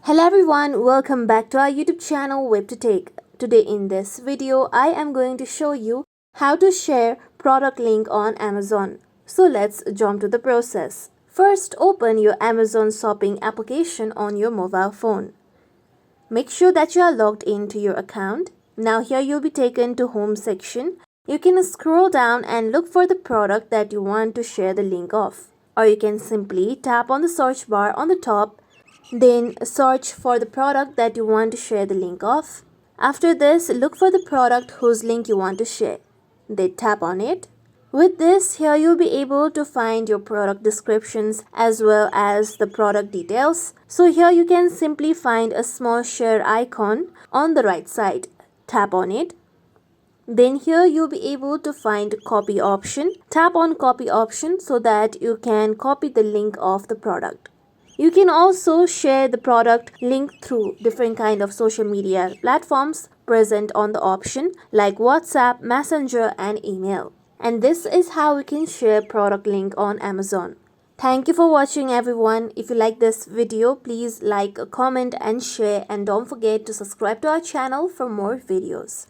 Hello everyone, welcome back to our YouTube channel WebToTech. Today in this video, I am going to show you how to share product link on Amazon. So let's jump to the process. First, open your Amazon shopping application on your mobile phone. Make sure that you are logged into your account. Now here you'll be taken to home section. You can scroll down and look for the product that you want to share the link of. Or you can simply tap on the search bar on the top, then search for the product that you want to share the link of. After this, look for the product whose link you want to share. Then tap on it. With this, here you'll be able to find your product descriptions as well as the product details. So here you can simply find a small share icon on the right side. Tap on it. Then here you'll be able to find copy option. Tap on copy option so that you can copy the link of the product. You can also share the product link through different kind of social media platforms present on the option like WhatsApp, Messenger and email. And this is how we can share product link on Amazon. Thank you for watching everyone. If you like this video, please like, comment and share, and don't forget to subscribe to our channel for more videos.